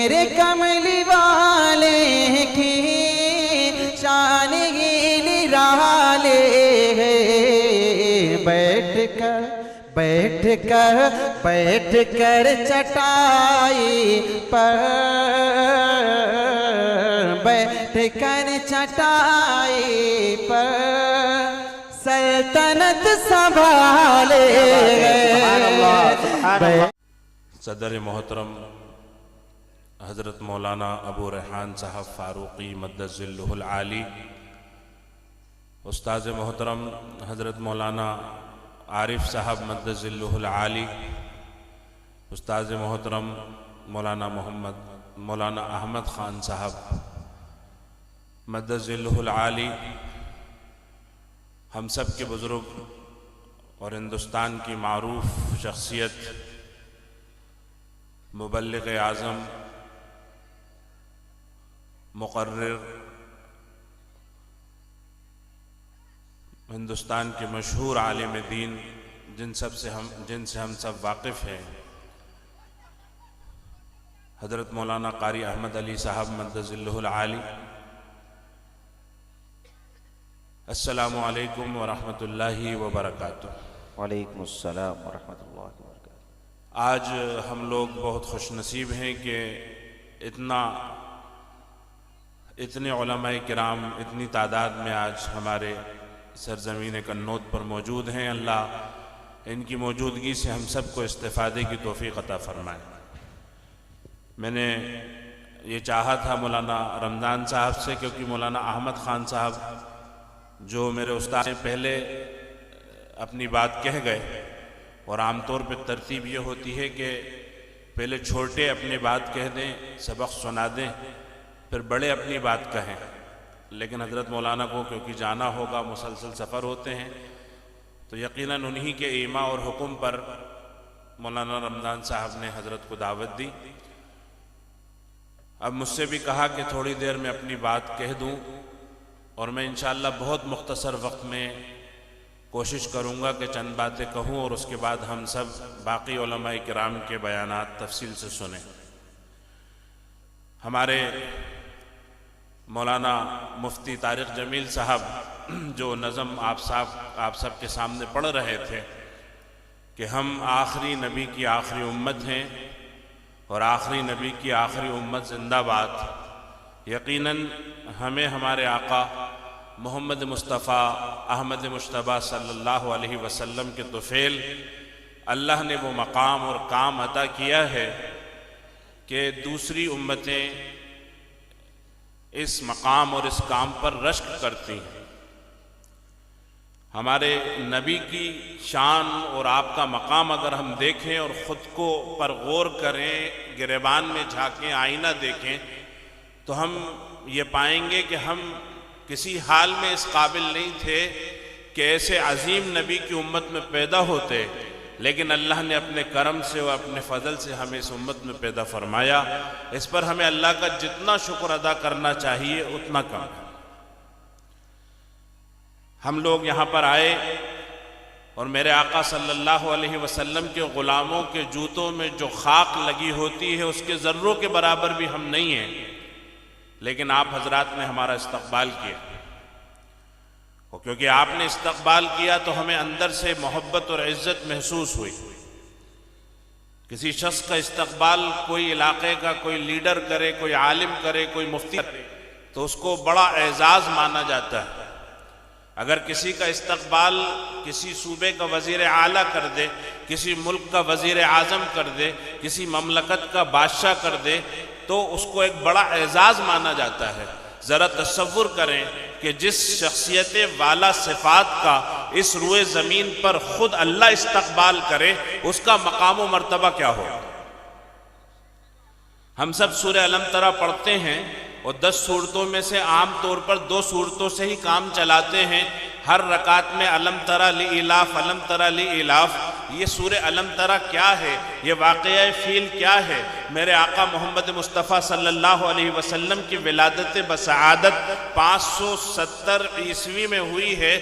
میرے کملی والے کی شان ہی نرالے ہے، بیٹھ کر چٹائی پر، بیٹھ کر چٹائی پر سلطنت سنبھالے گئے۔ صدر محترم حضرت مولانا ابو ریحان صاحب فاروقی مدد ظلہ العالی، استاذ محترم حضرت مولانا عارف صاحب مدد ظلہ العالی، استاذ محترم مولانا احمد خان صاحب مدد ظلہ العالی، ہم سب کے بزرگ اور ہندوستان کی معروف شخصیت مبلغ اعظم، مقرر، ہندوستان کے مشہور عالم دین جن سے ہم سب واقف ہیں، حضرت مولانا قاری احمد علی صاحب مدد ظلہ العالی، السلام علیکم ورحمۃ اللہ وبرکاتہ۔ وعلیکم السلام ورحمۃ اللہ وبرکاتہ۔ آج ہم لوگ بہت خوش نصیب ہیں کہ اتنے علماء کرام اتنی تعداد میں آج ہمارے سرزمین قنوت پر موجود ہیں۔ اللہ ان کی موجودگی سے ہم سب کو استفادے کی توفیق عطا فرمائے۔ میں نے یہ چاہا تھا مولانا رمضان صاحب سے، کیونکہ مولانا احمد خان صاحب جو میرے استاد سے پہلے اپنی بات کہہ گئے، اور عام طور پہ ترتیب یہ ہوتی ہے کہ پہلے چھوٹے اپنی بات کہہ دیں، سبق سنا دیں، پھر بڑے اپنی بات کہیں، لیکن حضرت مولانا کو کیونکہ جانا ہوگا، مسلسل سفر ہوتے ہیں، تو یقیناً انہی کے ایما اور حکم پر مولانا رمضان صاحب نے حضرت کو دعوت دی۔ اب مجھ سے بھی کہا کہ تھوڑی دیر میں اپنی بات کہہ دوں، اور میں انشاءاللہ بہت مختصر وقت میں کوشش کروں گا کہ چند باتیں کہوں، اور اس کے بعد ہم سب باقی علماء کرام کے بیانات تفصیل سے سنیں۔ ہمارے مولانا مفتی طارق جمیل صاحب جو نظم آپ سب کے سامنے پڑھ رہے تھے کہ ہم آخری نبی کی آخری امت ہیں، اور آخری نبی کی آخری امت زندہ باد، یقیناً ہمیں ہمارے آقا محمد مصطفیٰ احمد مجتبیٰ صلی اللہ علیہ وسلم کے طفیل اللہ نے وہ مقام اور کام عطا کیا ہے کہ دوسری امتیں اس مقام اور اس کام پر رشک کرتی ہیں۔ ہمارے نبی کی شان اور آپ کا مقام اگر ہم دیکھیں اور خود کو پر غور کریں، گریبان میں جھانکیں، آئینہ دیکھیں، تو ہم یہ پائیں گے کہ ہم کسی حال میں اس قابل نہیں تھے کہ ایسے عظیم نبی کی امت میں پیدا ہوتے، لیکن اللہ نے اپنے کرم سے اور اپنے فضل سے ہمیں اس امت میں پیدا فرمایا۔ اس پر ہمیں اللہ کا جتنا شکر ادا کرنا چاہیے اتنا کم ہے۔ ہم لوگ یہاں پر آئے اور میرے آقا صلی اللہ علیہ وسلم کے غلاموں کے جوتوں میں جو خاک لگی ہوتی ہے اس کے ذروں کے برابر بھی ہم نہیں ہیں، لیکن آپ حضرات نے ہمارا استقبال کیا، اور کیونکہ آپ نے استقبال کیا تو ہمیں اندر سے محبت اور عزت محسوس ہوئی۔ کسی شخص کا استقبال کوئی علاقے کا کوئی لیڈر کرے، کوئی عالم کرے، کوئی مفتی کرے تو اس کو بڑا اعزاز مانا جاتا ہے۔ اگر کسی کا استقبال کسی صوبے کا وزیر اعلیٰ کر دے، کسی ملک کا وزیر اعظم کر دے، کسی مملکت کا بادشاہ کر دے تو اس کو ایک بڑا اعزاز مانا جاتا ہے۔ ذرا تصور کریں کہ جس شخصیت والا صفات کا اس روئے زمین پر خود اللہ استقبال کرے اس کا مقام و مرتبہ کیا ہو۔ ہم سب سورہ علم ترا پڑھتے ہیں اور 10 صورتوں میں سے عام طور پر 2 صورتوں سے ہی کام چلاتے ہیں۔ ہر رکعت میں علم ترا لإلاف، علم ترا لإلاف۔ یہ سورہ علم ترا کیا ہے؟ یہ واقعہ فیل کیا ہے؟ میرے آقا محمد مصطفیٰ صلی اللہ علیہ وسلم کی ولادت بسعادت 570 عیسوی میں ہوئی ہے،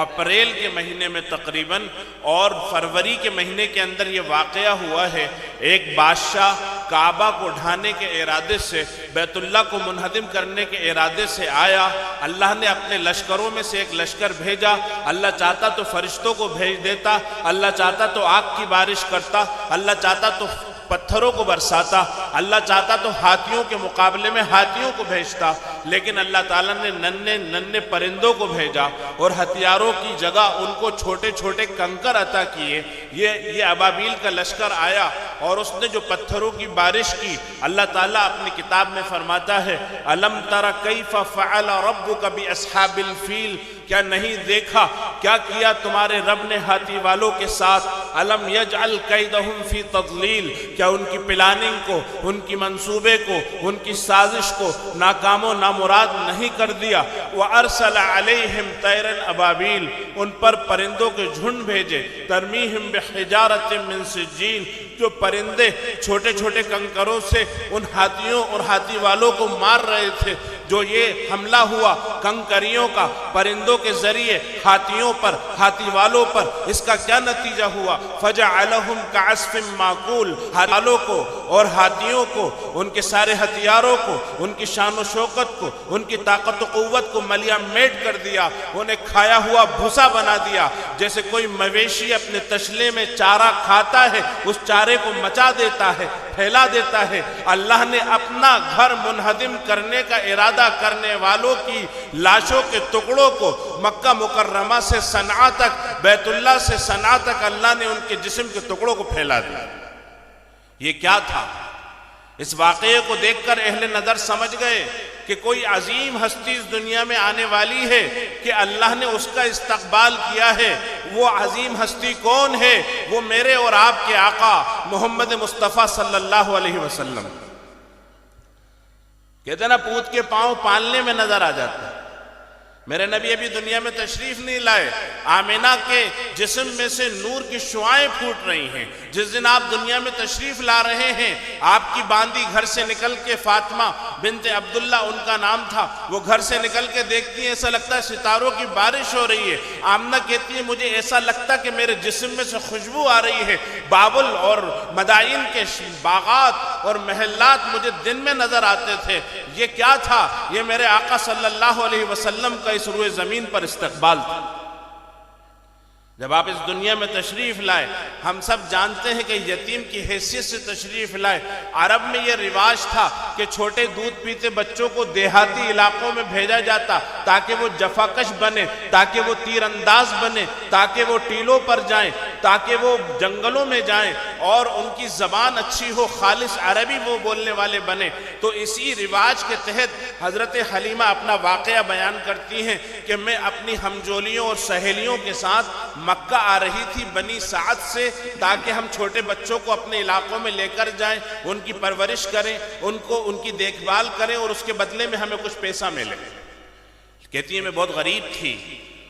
اپریل کے مہینے میں تقریباً، اور فروری کے مہینے کے اندر یہ واقعہ ہوا ہے۔ ایک بادشاہ کعبہ کو ڈھانے کے ارادے سے، بیت اللہ کو منہدم کرنے کے ارادے سے آیا، اللہ نے اپنے لشکروں میں سے ایک لشکر بھیجا۔ اللہ چاہتا تو فرشتوں کو بھیج دیتا، اللہ چاہتا تو آگ کی بارش کرتا، اللہ چاہتا تو پتھروں کو برساتا، اللہ چاہتا تو ہاتھیوں کے مقابلے میں ہاتھیوں کو بھیجتا، لیکن اللہ تعالیٰ نے ننھے پرندوں کو بھیجا اور ہتھیاروں کی جگہ ان کو چھوٹے چھوٹے کنکر عطا کیے۔ یہ ابابیل کا لشکر آیا اور اس نے جو پتھروں کی بارش کی، اللہ تعالیٰ اپنی کتاب میں فرماتا ہے الم تر کیف فعل ربک باصحاب الفیل، کیا نہیں دیکھا کیا کیا تمہارے رب نے ہاتھی والوں کے ساتھ، الم یجعل کیدہم فی تضلیل، کیا ان کی پلاننگ کو، ان کی منصوبے کو، ان کی سازش کو ناکام و نامراد نہیں کر دیا۔ وَأَرْسَلَ عَلَيْهِمْ طَيْرًا أَبَابِيلَ، ان پر پرندوں کے جھنڈ بھیجے، ترمیہم بحجارۃ من سجیل، جو پرندے چھوٹے چھوٹے کنکروں سے ان ہاتھیوں اور ہاتھی والوں کو مار رہے تھے۔ جو یہ حملہ ہوا کنکریوں کا پرندوں کے ذریعے ہاتھیوں پر، ہاتھی والوں پر، اس کا کیا نتیجہ ہوا؟ فَجَعَلَهُمْ كَعَصْفٍ مَّأْكُولٍ، ہاتھی والوں کو اور ہاتھیوں کو، ان کے سارے ہتھیاروں کو، ان کی شان و شوکت کو، ان کی طاقت و قوت کو ملیا میٹ کر دیا، انہیں کھایا ہوا بھوسا بنا دیا۔ جیسے کوئی مویشی اپنے تشلے میں چارہ کھاتا ہے، اس چارے کو مچا دیتا ہے، پھیلا دیتا ہے، اللہ نے اپنا گھر منہدم کرنے کا ارادہ کرنے والوں کی لاشوں کے ٹکڑوں کو مکہ مکرمہ سے صنعاء تک، بیت اللہ سے صنعاء تک اللہ نے ان کے جسم کے ٹکڑوں کو پھیلا دیا۔ یہ کیا تھا؟ اس واقعے کو دیکھ کر اہل نظر سمجھ گئے کہ کوئی عظیم ہستی اس دنیا میں آنے والی ہے کہ اللہ نے اس کا استقبال کیا ہے۔ وہ عظیم ہستی کون ہے؟ وہ میرے اور آپ کے آقا محمد مصطفیٰ صلی اللہ علیہ وسلم۔ کہتے ہیں نا پوت کے پاؤں پالنے میں نظر آ جاتا ہے۔ میرے نبی ابھی دنیا میں تشریف نہیں لائے، آمینہ کے جسم میں سے نور کی شعائیں پھوٹ رہی ہیں۔ جس دن آپ دنیا میں تشریف لا رہے ہیں، آپ کی باندی گھر سے نکل کے، فاطمہ بنت عبداللہ ان کا نام تھا، وہ گھر سے نکل کے دیکھتی ہیں، ایسا لگتا ہے ستاروں کی بارش ہو رہی ہے۔ آمنہ کہتی ہے مجھے ایسا لگتا کہ میرے جسم میں سے خوشبو آ رہی ہے۔ بابل اور مدائن کے باغات اور محلات مجھے دن میں نظر آتے تھے۔ یہ کیا تھا؟ یہ میرے آقا صلی اللہ علیہ وسلم کا اس روئے زمین پر استقبال تھا۔ جب آپ اس دنیا میں تشریف لائے، ہم سب جانتے ہیں کہ یتیم کی حیثیت سے تشریف لائے۔ عرب میں یہ رواج تھا کہ چھوٹے دودھ پیتے بچوں کو دیہاتی علاقوں میں بھیجا جاتا تاکہ وہ جفاکش بنے، تاکہ وہ تیر انداز بنے، تاکہ وہ ٹیلوں پر جائیں، تاکہ وہ جنگلوں میں جائیں اور ان کی زبان اچھی ہو، خالص عربی وہ بولنے والے بنے۔ تو اسی رواج کے تحت حضرت حلیمہ اپنا واقعہ بیان کرتی ہیں کہ میں اپنی ہمجولیوں اور سہیلیوں کے ساتھ مکہ آ رہی تھی بنی سعد سے، تاکہ ہم چھوٹے بچوں کو اپنے علاقوں میں لے کر جائیں، ان کی پرورش کریں، ان کی دیکھ بھال کریں اور اس کے بدلے میں ہمیں کچھ پیسہ ملے۔ کہتی ہیں میں بہت غریب تھی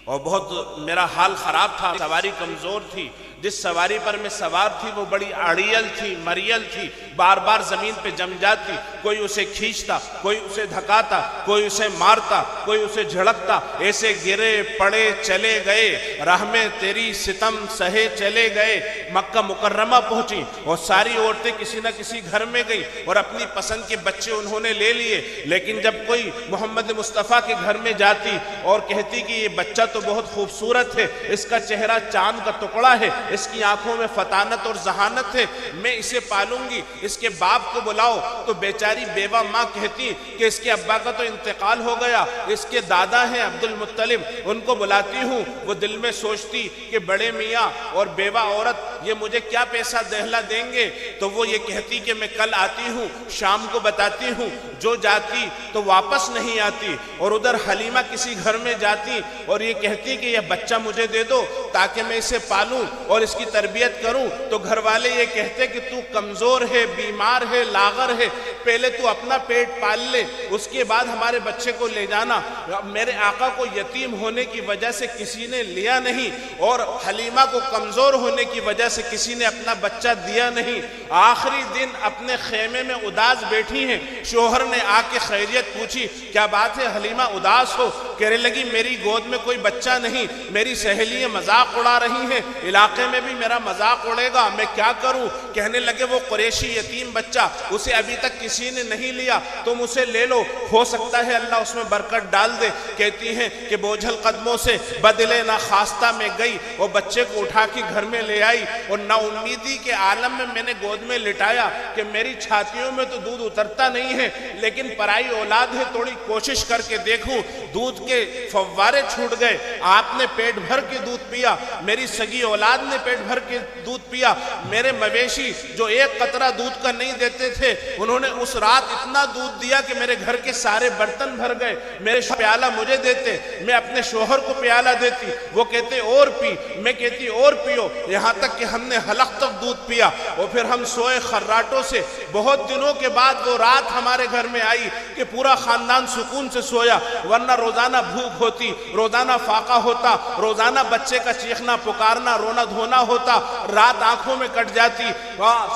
اور بہت میرا حال خراب تھا، سواری کمزور تھی، جس سواری پر میں سوار تھی وہ بڑی اڑیل تھی، مریل تھی، بار بار زمین پہ جم جاتی، کوئی اسے کھینچتا، کوئی اسے دھکاتا، کوئی اسے مارتا، کوئی اسے جھڑکتا، ایسے گرے پڑے چلے گئے، راہ میں تیری ستم سہے چلے گئے۔ مکہ مکرمہ پہنچی اور ساری عورتیں کسی نہ کسی گھر میں گئی اور اپنی پسند کے بچے انہوں نے لے لیے، لیکن جب کوئی محمد مصطفیٰ کے گھر میں جاتی اور کہتی کہ یہ بچہ تو بہت خوبصورت ہے، اس کا چہرہ چاند کا ٹکڑا ہے، اس کی آنکھوں میں فطانت اور ذہانت ہے، میں اسے پالوں گی، اس کے باپ کو بلاؤ، تو بیچاری بیوہ ماں کہتی کہ اس کے ابا کا تو انتقال ہو گیا، اس کے دادا ہیں عبد المطلب، ان کو بلاتی ہوں۔ وہ دل میں سوچتی کہ بڑے میاں اور بیوہ عورت یہ مجھے کیا پیسہ دہلا دیں گے، تو وہ یہ کہتی کہ میں کل آتی ہوں، شام کو بتاتی ہوں، جو جاتی تو واپس نہیں آتی۔ اور ادھر حلیمہ کسی گھر میں جاتی اور یہ کہتی کہ یہ بچہ مجھے دے دو تاکہ میں اسے پالوں اور اس کی تربیت کروں، تو گھر والے یہ کہتے کہ تو کمزور ہے، بیمار ہے، لاغر ہے، پہلے تو اپنا پیٹ پال لے، اس کے بعد ہمارے بچے کو لے جانا۔ میرے آقا کو یتیم ہونے کی وجہ سے کسی نے لیا نہیں، اور حلیمہ کو کمزور ہونے کی وجہ سے کسی نے اپنا بچہ دیا نہیں۔ آخری دن اپنے خیمے میں اداس بیٹھی ہیں، شوہر نے آ کے خیریت پوچھی، کیا بات ہے حلیمہ اداس ہو؟ کہنے لگی میری گود میں کوئی بچہ نہیں، میری سہیلیاں مذاق اڑا رہی ہیں، علاقے میں بھی میرا مذاق اڑے گا، میں کیا کروں؟ کہنے لگے وہ قریشی یتیم بچہ، اسے ابھی تک کسی نے نہیں لیا، تم اسے لے لو، ہو سکتا ہے اللہ اس میں برکت ڈال دے۔ کہتی ہیں کہ بوجھل قدموں سے بدلے نہ خواستہ میں گئی، وہ بچے کو اٹھا کے گھر میں لے آئی، اور نا امیدی کے عالم میں نے گود میں لٹایا کہ میری چھاتیوں میں تو دودھ اترتا نہیں ہے، لیکن پرائی اولاد ہے، تھوڑی کوشش کر کے دیکھوں۔ دودھ کے فوارے چھوٹ گئے، آپ نے پیٹ بھر کے دودھ پیا، میری سگی اولاد نے پیٹ بھر کے دودھ پیا، میرے مویشی جو ایک قطرہ دودھ کا نہیں دیتے تھے انہوں نے اس رات اتنا دودھ دیا کہ میرے گھر کے سارے برتن بھر گئے۔ میرے پیالہ مجھے دیتے، میں اپنے شوہر کو پیالہ دیتی، وہ کہتے اور پی، میں کہتی اور پیو، یہاں تک کہ ہم نے حلق تک دودھ پیا، اور پھر ہم سوئے خراٹوں سے۔ بہت دنوں کے بعد وہ رات ہمارے گھر میں آئی کہ پورا خاندان سکون سے سویا، ورنہ روزانہ بھوک ہوتی، روزانہ فاقہ ہوتا، روزانہ بچے کا چیخنا پکارنا رونا دھونا ہوتا، رات آنکھوں میں کٹ جاتی۔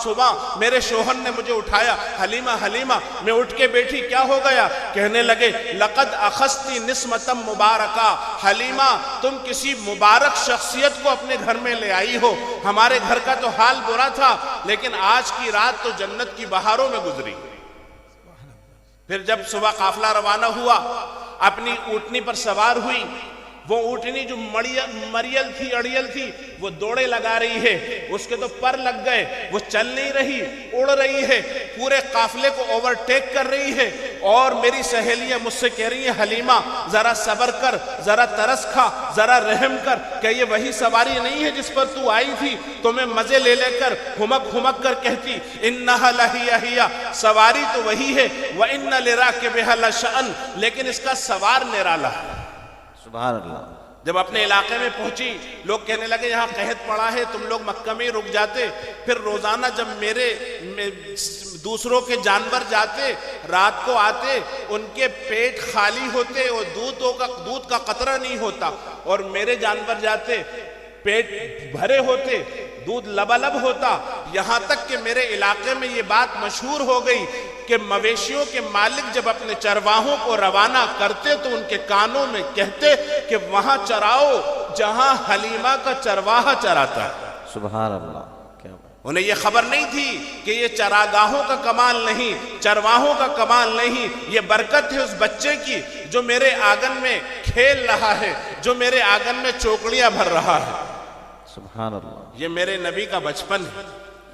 صبح میرے شوہر نے مجھے اٹھایا، حلیمہ حلیمہ، میں اٹھ کے بیٹھی، کیا ہو گیا؟ کہنے لگے لقد اخذتی نسمتا مبارکہ، حلیمہ تم کسی مبارک شخصیت کو اپنے گھر میں لے آئی ہو، ہمارے گھر کا تو حال برا تھا، لیکن آج کی رات تو جنت کی بہاروں میں گزری۔ پھر جب صبح قافلہ روانہ ہوا، اپنی اونٹنی پر سوار ہوئی، وہ اونٹنی جو مریل تھی اڑیل تھی وہ دوڑے لگا رہی ہے، اس کے تو پر لگ گئے، وہ چل نہیں رہی، اڑ رہی ہے، پورے قافلے کو اوورٹیک کر رہی ہے، اور میری سہیلیاں مجھ سے کہہ رہی ہیں حلیمہ ذرا صبر کر، ذرا ترس کھا، ذرا رحم کر، کہ یہ وہی سواری نہیں ہے جس پر تو آئی تھی؟ تو میں مزے لے لے کر ہمک کر کہتی انہا لہیہ، سواری تو وہی ہے، وَإِنَّ لِرَاكِبِهَا لَشَأْنَ، لیکن اس کا سوار نرالا ہے۔ سبحان اللہ۔ جب اپنے علاقے میں پہنچی، لوگ کہنے لگے یہاں قحط پڑا ہے، تم لوگ مکہ میں رک جاتے۔ پھر روزانہ جب میرے دوسروں کے جانور جاتے، رات کو آتے، ان کے پیٹ خالی ہوتے اور دودھ کا قطرہ نہیں ہوتا، اور میرے جانور جاتے پیٹ بھرے ہوتے، دودھ لبالب ہوتا، یہاں تک کہ میرے علاقے میں یہ بات مشہور ہو گئی کہ مویشیوں کے مالک جب اپنے چرواہوں کو روانہ کرتے تو ان کے کانوں میں کہتے کہ وہاں چراؤ جہاں حلیمہ کا چرواہا چراتا ہے۔ سبحان اللہ، کیا بات۔ انہیں یہ خبر نہیں تھی کہ یہ چراگاہوں کا کمال نہیں، چرواہوں کا کمال نہیں، یہ برکت ہے اس بچے کی جو میرے آنگن میں کھیل رہا ہے، جو میرے آنگن میں چوکڑیاں بھر رہا ہے۔ سبحان اللہ، یہ میرے نبی کا بچپن ہے۔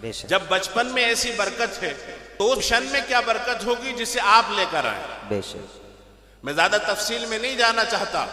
بے شک، جب بچپن میں ایسی برکت ہے تو اس شن میں کیا برکت ہوگی جسے آپ لے کر آئے۔ بے شک۔ میں زیادہ تفصیل میں نہیں جانا چاہتا،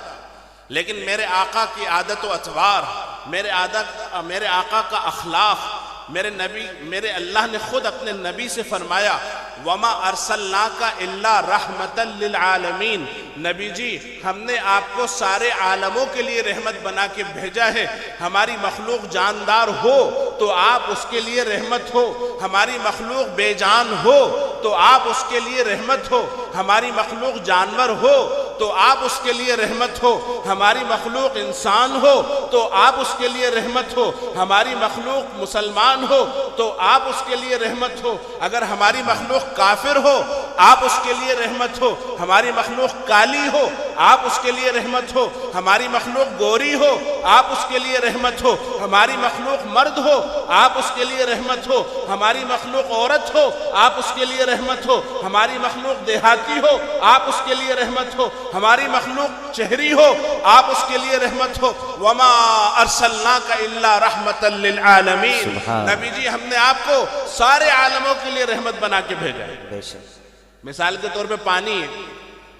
لیکن میرے آقا کی عادت و اطوار، میرے آقا کا اخلاق، میرے اللہ نے خود اپنے نبی سے فرمایا وَمَا أَرْسَلْنَاكَ إِلَّا رَحْمَةً لِلْعَالَمِينَ، نبی جی ہم نے آپ کو سارے عالموں کے لیے رحمت بنا کے بھیجا ہے، ہماری مخلوق جاندار ہو تو آپ اس کے لیے رحمت ہو، ہماری مخلوق بے جان ہو تو آپ اس کے لیے رحمت ہو، ہماری مخلوق جانور ہو تو آپ اس کے لیے رحمت ہو، ہماری مخلوق انسان ہو تو آپ اس کے لیے رحمت ہو، ہماری مخلوق مسلمان ہو تو آپ اس کے لیے رحمت ہو، اگر ہماری مخلوق کافر ہو آپ اس کے لیے رحمت ہو، ہماری مخلوق کالی ہو آپ اس کے لیے رحمت ہو، ہماری مخلوق گوری ہو آپ اس کے لیے رحمت ہو، ہماری مخلوق مرد ہو آپ اس کے لیے رحمت ہو، ہماری مخلوق عورت ہو آپ اس کے لیے رحمت ہو، ہماری مخلوق دیہاتی ہو آپ اس کے لیے رحمت ہو، ہماری مخلوق شہری ہو آپ اس کے لیے رحمت ہو۔ وَمَا أَرْسَلْنَاكَ إِلَّا رَحْمَةً لِلْعَالَمِينَ، نبی جی ہم نے آپ کو سارے عالموں کے لیے رحمت بنا کے بھیجا ہے۔ بے شک۔ مثال کے طور پہ پانی ہے،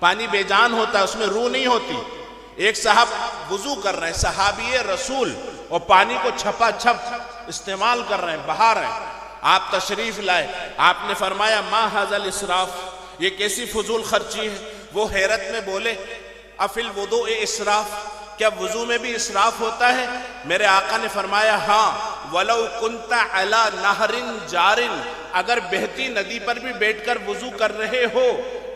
پانی بے جان ہوتا ہے، اس میں روح نہیں ہوتی۔ ایک صاحب وضو کر رہے ہیں، صحابی رسول، اور پانی کو چھپا چھپ استعمال کر رہے ہیں، بہا رہے ہیں، آپ تشریف لائے، آپ نے فرمایا ما ھذا الاسراف، یہ کیسی فضول خرچی ہے؟ وہ حیرت میں بولے افی الوضوء اسراف، کیا وضو میں بھی اسراف ہوتا ہے؟ میرے آقا نے فرمایا ہاں، وَلَوْ كُنْتَ عَلَى نَهْرٍ جَارٍ، اگر بہتی ندی پر بھی بیٹھ کر وضو کر رہے ہو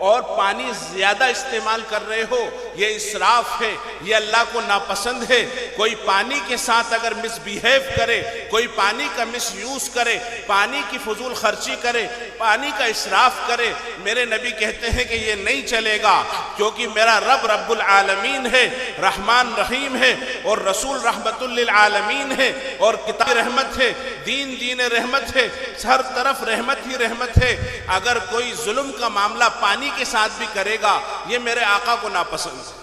اور پانی زیادہ استعمال کر رہے ہو، یہ اسراف ہے، یہ اللہ کو ناپسند ہے۔ کوئی پانی کے ساتھ اگر مس بیہیو کرے، کوئی پانی کا مس یوز کرے، پانی کی فضول خرچی کرے، پانی کا اسراف کرے، میرے نبی کہتے ہیں کہ یہ نہیں چلے گا، کیونکہ میرا رب رب العالمین ہے، رحمان رحیم ہے، اور رسول رحمت للعالمین ہے، اور کتاب رحمت ہے، دین دین رحمت ہے، ہر طرف رحمت ہی رحمت ہے۔ اگر کوئی ظلم کا معاملہ پانی کے ساتھ بھی کرے گا، یہ میرے آقا کو ناپسند ہے۔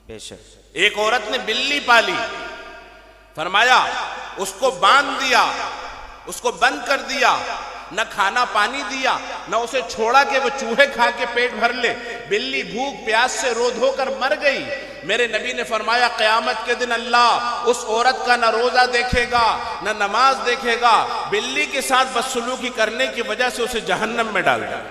بے شک۔ ایک عورت نے بلی پالی، فرمایا اس کو باندھ دیا، اس کو بند کر دیا، نہ کھانا پانی دیا، نہ اسے چھوڑا کہ وہ چوہے کھا کے پیٹ بھر لے، بلی بھوک پیاس سے رو دھو کر مر گئی۔ میرے نبی نے فرمایا قیامت کے دن اللہ اس عورت کا نہ روزہ دیکھے گا نہ نماز دیکھے گا، بلی کے ساتھ بدسلوکی کرنے کی وجہ سے اسے جہنم میں ڈال دیا۔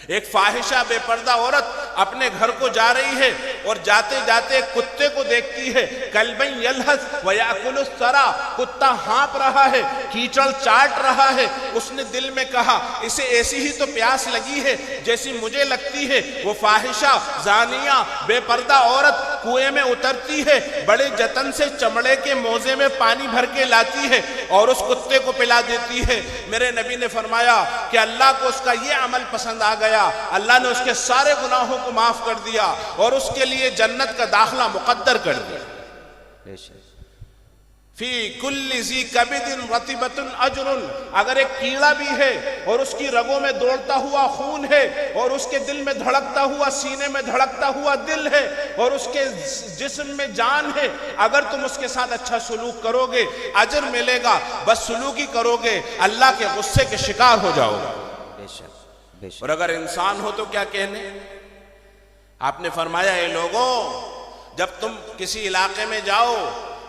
ایک فاحشہ بے پردہ عورت اپنے گھر کو جا رہی ہے اور جاتے جاتے ایک کتے کو دیکھتی ہے، کلبن یلہث ویأکل الثری، کتا ہانپ رہا ہے، کیچڑ چاٹ رہا ہے۔ اس نے دل میں کہا اسے ایسی ہی تو پیاس لگی ہے جیسی مجھے لگتی ہے۔ وہ فاحشہ زانیہ بے پردہ عورت کنویں میں اترتی ہے، بڑے جتن سے چمڑے کے موزے میں پانی بھر کے لاتی ہے اور اس کتے کو پلا دیتی ہے۔ میرے نبی نے فرمایا کہ اللہ کو اس کا یہ عمل پسند آ گیا، اللہ نے اس کے سارے گناہوں کو معاف کر دیا اور اس کے لیے جنت کا داخلہ مقدر کر دیا۔ فی کل ذی کبد رطبۃ اجر، اگر ایک کیڑا بھی ہے اور اس کی رگوں میں دوڑتا ہوا خون ہے اور اس کے دل میں دھڑکتا ہوا، سینے میں دھڑکتا ہوا دل ہے اور اس کے جسم میں جان ہے، اگر تم اس کے ساتھ اچھا سلوک کرو گے اجر ملے گا، بس سلوکی کرو گے اللہ کے غصے کے شکار ہو جاؤ گے۔ اور اگر انسان ہو تو کیا کہنے؟ آپ نے فرمایا اے لوگوں، جب تم کسی علاقے میں جاؤ،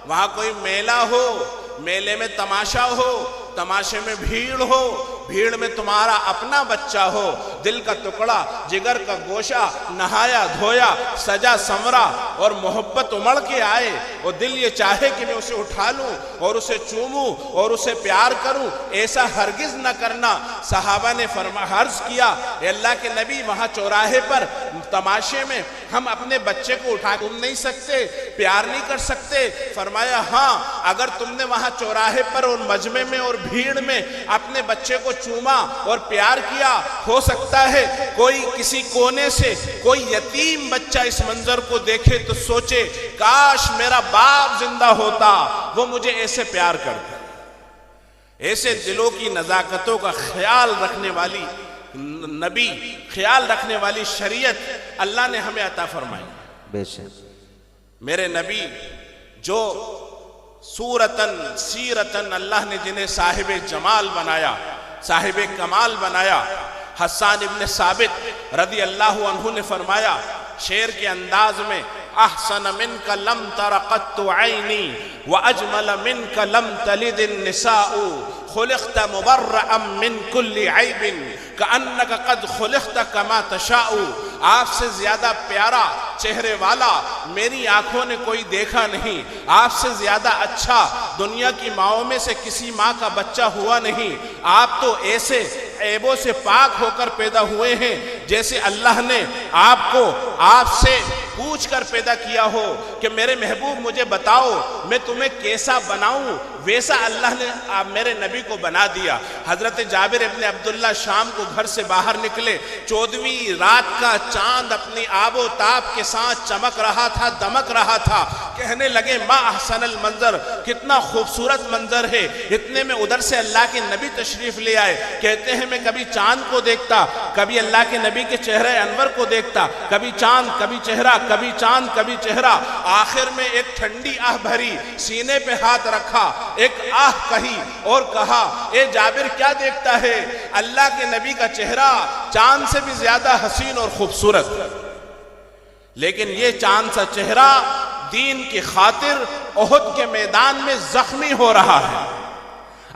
وہاں کوئی میلہ ہو، میلے میں تماشا ہو، تماشے میں بھیڑ ہو، بھیڑ میں تمہارا اپنا بچہ ہو، دل کا ٹکڑا، جگر کا گوشہ، نہایا دھویا، سجا سمرا اور محبت امڑ کے آئے اور دل یہ چاہے کہ میں اسے اٹھا لوں اور اسے چوموں اور اسے پیار کروں، ایسا ہرگز نہ کرنا۔ صحابہ نے عرض کیا اے اللہ کے نبی، وہاں چوراہے پر تماشے میں ہم اپنے بچے کو اٹھا تم نہیں سکتے، پیار نہیں کر سکتے؟ فرمایا ہاں، اگر تم نے وہاں چوراہے پر اور مجمع میں اور بھیڑ میں اپنے بچے کو چوما اور پیار کیا، ہو سکتا ہے کوئی کسی کونے سے کوئی یتیم بچہ اس منظر کو دیکھے تو سوچے کاش میرا باپ زندہ ہوتا، وہ مجھے ایسے پیار کرتا۔ ایسے دلوں کی نزاکتوں کا خیال رکھنے والی نبی، خیال رکھنے والی شریعت اللہ نے ہمیں عطا فرمائی۔ بے شک۔ میرے نبی جو صورتاً سیرتاً اللہ نے جنہیں صاحب جمال بنایا، صاحب کمال بنایا، حسان ابن ثابت رضی اللہ عنہ نے فرمایا شعر کے انداز میں، احسن منک لم تر قط عینی واجمل منک لم تلد النساء، خلقت مبرئا من کل عیب کأنک قد خلقت کما تشاء۔ آپ سے زیادہ پیارا چہرے والا میری آنکھوں نے کوئی دیکھا نہیں، آپ سے زیادہ اچھا دنیا کی ماؤں میں سے کسی ماں کا بچہ ہوا نہیں۔ آپ تو ایسے عیبوں سے پاک ہو کر پیدا ہوئے ہیں جیسے اللہ نے آپ کو آپ سے پوچھ کر پیدا کیا ہو کہ میرے محبوب مجھے بتاؤ میں تمہیں کیسا بناؤں، ویسا اللہ نے میرے نبی کو بنا دیا۔ حضرت جابر ابن عبداللہ شام کو گھر سے باہر نکلے، 14ویں رات کا چاند اپنی آب و تاب کے ساتھ چمک رہا تھا، دمک رہا تھا، کہنے لگے ما احسن المنظر، کتنا خوبصورت منظر ہے۔ اتنے میں ادھر سے اللہ کے نبی تشریف لے آئے، کہتے ہیں میں کبھی چاند کو دیکھتا، کبھی اللہ کے نبی کے چہرے انور کو دیکھتا، کبھی چاند کبھی چہرہ، کبھی چاند کبھی چہرہ، آخر میں ایک ٹھنڈی آہ بھری، سینے پہ ہاتھ رکھا، ایک آہ کہی اور کہا اے جابر کیا دیکھتا ہے؟ اللہ کے نبی کا چہرہ چاند سے بھی زیادہ حسین اور خوبصورت، لیکن یہ چاند سا چہرہ دین کی خاطر احد کے میدان میں زخمی ہو رہا ہے۔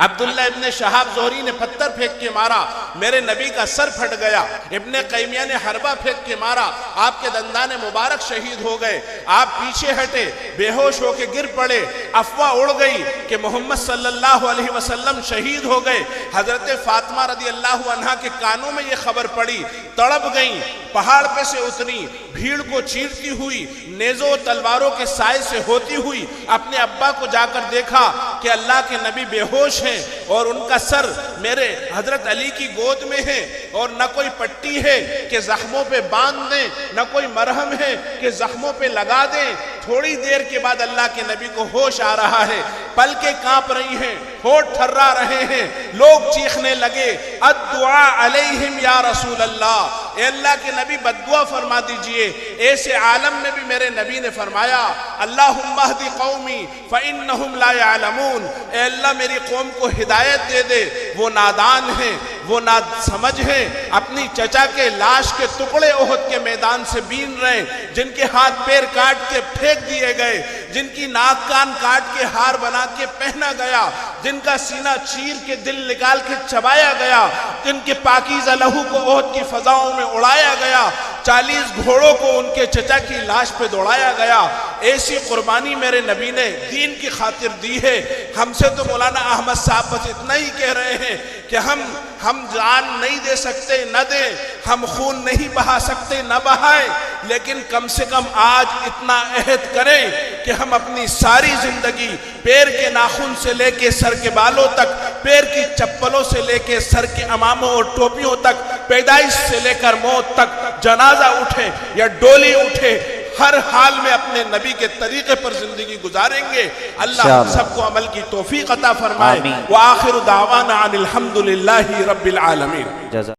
عبداللہ ابن شہاب زہری نے پتھر پھینک کے مارا، میرے نبی کا سر پھٹ گیا۔ ابن قیمیہ نے حربہ پھینک کے مارا، آپ کے دندان مبارک شہید ہو گئے، آپ پیچھے ہٹے، بے ہوش ہو کے گر پڑے، افواہ اڑ گئی کہ محمد صلی اللہ علیہ وسلم شہید ہو گئے۔ حضرت فاطمہ رضی اللہ عنہا کے کانوں میں یہ خبر پڑی، تڑپ گئیں، پہاڑ پہ سے اتری، بھیڑ کو چیرتی ہوئی، نیزوں و تلواروں کے سائے سے ہوتی ہوئی اپنے ابا کو جا کر دیکھا کہ اللہ کے نبی بے ہوش ہیں اور ان کا سر میرے حضرت علی کی گود میں ہے، اور نہ کوئی پٹی ہے کہ زخموں پہ باندھ دیں، نہ کوئی مرہم ہے کہ زخموں پہ لگا دیں۔ تھوڑی دیر کے بعد اللہ کے نبی کو ہوش آ رہا ہے، پلکیں کانپ رہی ہیں، ہونٹ تھرا رہے ہیں، لوگ چیخنے لگے، الدعاء علیہم یا رسول اللہ، اے اللہ کے نبی بددعا فرما دیجئے۔ ایسے عالم میں بھی میرے نبی نے فرمایا، اللہم اہدی قومی فإنہم لا یعلمون، اے اللہ میری قوم کو ہدایت دے دے، وہ نادان ہیں، وہ ناسمجھ ہیں، اپنی چچا کے لاش کے ٹکڑے احد کے میدان سے بین رہے، جن کے ہاتھ پیر کاٹ کے پھینک دیے گئے، جن کی ناک کان کاٹ کے ہار بنا کے پہنا گیا، جن کا سینہ چیر کے دل نکال کے چبایا گیا، جن کے پاکیزہ لہو کو احد کی فضاؤں میں اڑایا گیا، 40 گھوڑوں کو ان کے چچا کی لاش پہ دوڑایا گیا۔ ایسی قربانی میرے نبی نے دین کی خاطر دی ہے۔ ہم سے تو مولانا احمد صاحب بس اتنا ہی کہہ رہے ہیں کہ ہم جان نہیں دے سکتے، نہ دیں، ہم خون نہیں بہا سکتے، نہ بہائیں، لیکن کم سے کم آج اتنا عہد کریں کہ ہم اپنی ساری زندگی پیر کے ناخن سے لے کے سر کے بالوں تک، پیر کی چپلوں سے لے کے سر کے اماموں اور ٹوپیوں تک، پیدائش سے لے کر موت تک، جنازہ اٹھے یا ڈولی اٹھے، ہر حال میں اپنے نبی کے طریقے پر زندگی گزاریں گے۔ اللہ ہم سب کو عمل کی توفیق عطا فرمائے۔ وآخر دعوانا عن الحمدللہ رب العالمین۔